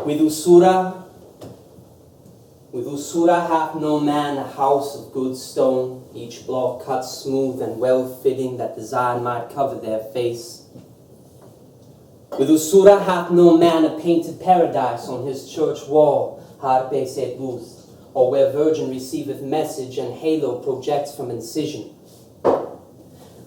With usura hath no man a house of good stone, each block cut smooth and well-fitting, that design might cover their face. With usura hath no man a painted paradise on his church wall, harpe se booth, or where virgin receiveth message and halo projects from incision.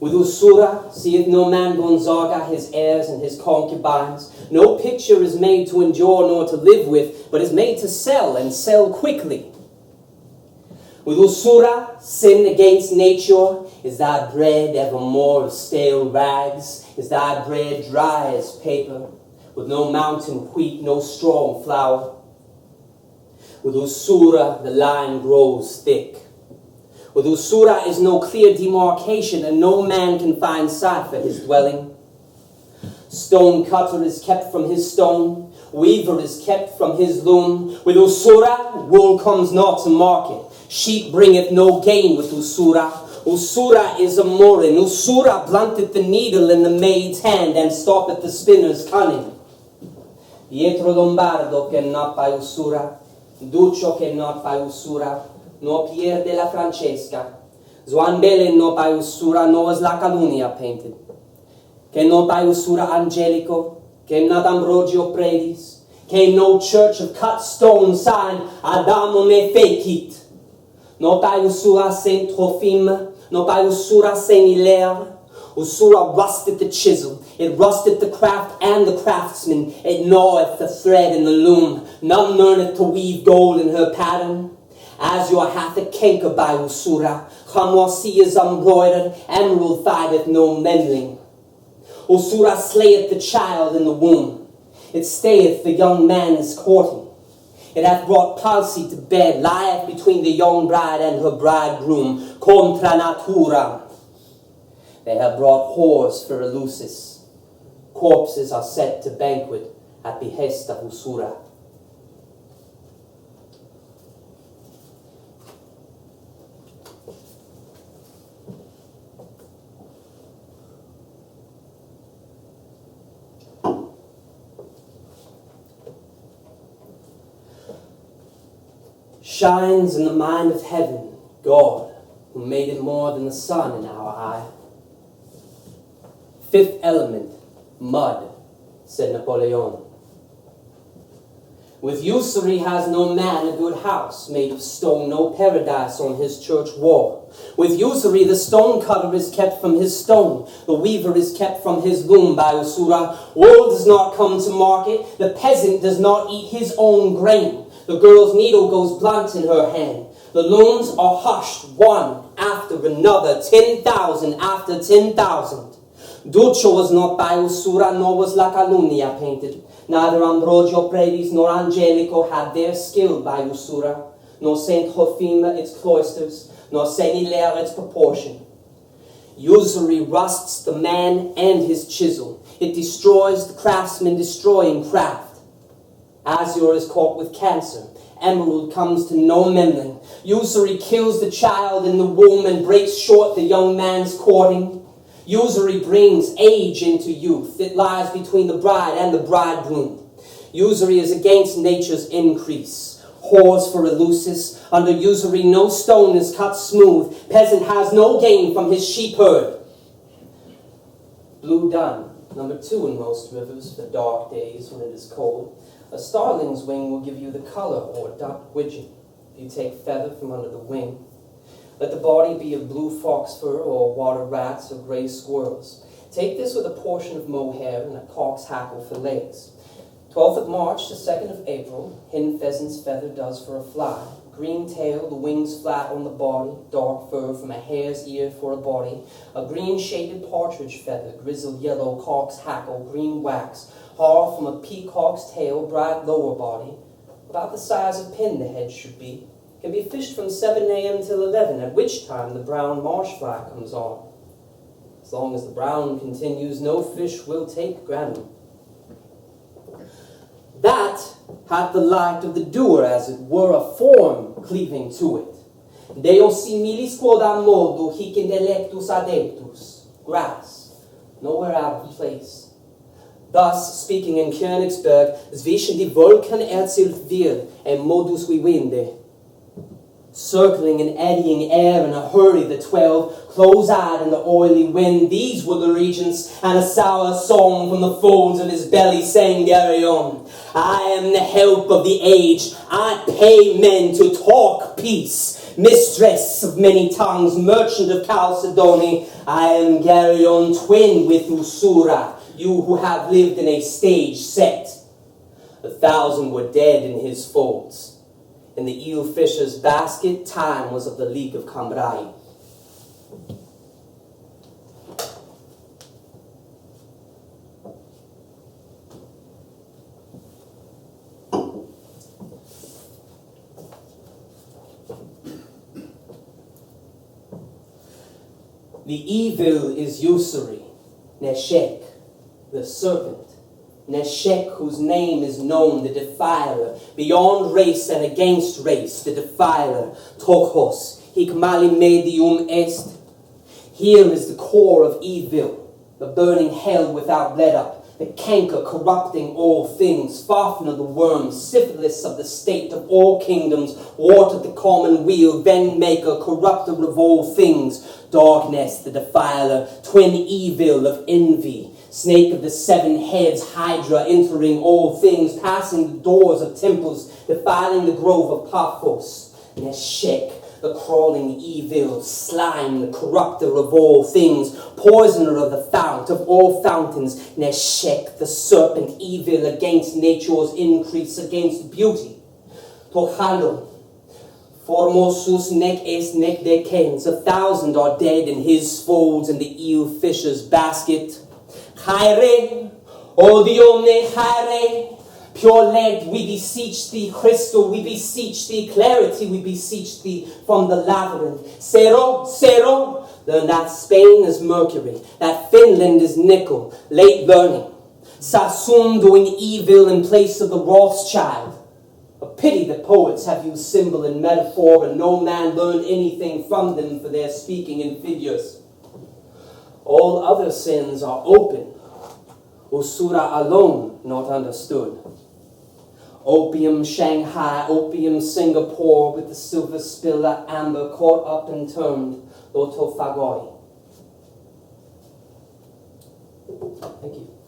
With usura seeth no man Gonzaga, his heirs and his concubines. No picture is made to endure nor to live with, but is made to sell, and sell quickly. With usura, sin against nature. Is thy bread evermore of stale rags? Is thy bread dry as paper, with no mountain wheat, no strong flour? With usura, the line grows thick. With usura is no clear demarcation, and no man can find sight for his dwelling. Stone cutter is kept from his stone, weaver is kept from his loom. With usura, wool comes not to market, sheep bringeth no gain with usura. Usura is a morin, usura blunteth the needle in the maid's hand, and stoppeth the spinner's cunning. Pietro Lombardo che not by usura, Duccio che not by usura, no Pierre de la Francesca, Juan Belen no by usura, no was la Calunia painted, che no by usura Angelico, che not Ambrogio Predis, che no church of cut stone sign Adamo me fecit, no by usura Saint Trophime, no by usura Saint Hilaire. Usura rusted the chisel, it rusted the craft and the craftsman, it gnaweth the thread in the loom. None learneth to weave gold in her pattern. Azure hath a canker by usura, chamoisi is embroidered, emerald findeth no mending. Usura slayeth the child in the womb, it stayeth the young man's courting. It hath brought palsy to bed, lieth between the young bride and her bridegroom, contra natura. They have brought whores for Eleusis. Corpses are set to banquet at behest of usura. Shines in the mind of heaven, God, who made it more than the sun in our eye. Fifth element, mud, said Napoleon. With usury has no man a good house made of stone, no paradise on his church wall. With usury the stone cutter is kept from his stone, the weaver is kept from his loom by usura. Wool does not come to market, the peasant does not eat his own grain. The girl's needle goes blunt in her hand. The looms are hushed one after another, 10,000 after 10,000. Duccio was not by usura, nor was la Calunia painted. Neither Ambrogio Predis nor Angelico had their skill by usura, nor Saint Josefina its cloisters, nor Saint Hilaire its proportion. Usury rusts the man and his chisel. It destroys the craftsman destroying craft. Azure is caught with cancer. Emerald comes to no mending. Usury kills the child in the womb and breaks short the young man's courting. Usury brings age into youth. It lies between the bride and the bridegroom. Usury is against nature's increase. Whores for Eleusis. Under usury no stone is cut smooth. Peasant has no gain from his sheep herd. Blue dun, number 2 in most rivers for dark days when it is cold. A starling's wing will give you the color, or duck widgeon, if you take feather from under the wing. Let the body be of blue fox fur, or water rats, or gray squirrels. Take this with a portion of mohair and a cock's hackle for legs. 12th of March to 2nd of April, hen pheasant's feather does for a fly. Green tail, the wings flat on the body, dark fur from a hare's ear for a body. A green shaded partridge feather, grizzled yellow cock's hackle, green wax. Hair from a peacock's tail, bright lower body. About the size of pin the head should be. Can be fished from 7 a.m. till 11, at which time the brown marsh fly comes on. As long as the brown continues, no fish will take ground. That hath the light of the doer, as it were a form cleaving to it. Deo similis quod a modo hic intellectus adeptus. Grass, nowhere out of place. Thus, speaking in Königsberg, zwischen die Wolken erzählt wir, ein modus vivendi. Circling and eddying air in a hurry, the 12, close-eyed in the oily wind. These were the regents, and a sour song from the folds of his belly sang Geryon. I am the help of the age. I pay men to talk peace. Mistress of many tongues, merchant of Chalcedony, I am Geryon, twin with Usura, you who have lived in a stage set. 1,000 were dead in his folds. In the eel fisher's basket, time was of the League of Cambrai. The evil is usury, Neshek, the serpent. Neshek, whose name is known, the defiler, beyond race and against race, the defiler, Tokhos, hic mali medium est. Here is the core of evil, the burning hell without let up, the canker corrupting all things, Fafnir the worm, syphilis of the state of all kingdoms, water the common wheel, maker, corrupter of all things, darkness, the defiler, twin evil of envy, snake of the 7 heads, hydra entering all things, passing the doors of temples, defiling the grove of Paphos, Neshek, the crawling evil, slime, the corrupter of all things, poisoner of the fount of all fountains, Neshek, the serpent, evil against nature's increase, against beauty. Tochalo, formosus nec est nec decens, 1,000 are dead in his folds in the eel fisher's basket. Chaire, odione chaire, pure lead, we beseech thee, crystal, we beseech thee, clarity, we beseech thee from the labyrinth. Cero, cero, learn that Spain is mercury, that Finland is nickel, late learning. Sassoon doing evil in place of the Rothschild. A pity the poets have used symbol and metaphor, and no man learned anything from them for their speaking in figures. All other sins are open, Usura alone not understood. Opium Shanghai, opium Singapore, with the silver spiller amber caught up and turned, Lotofagoi. Thank you.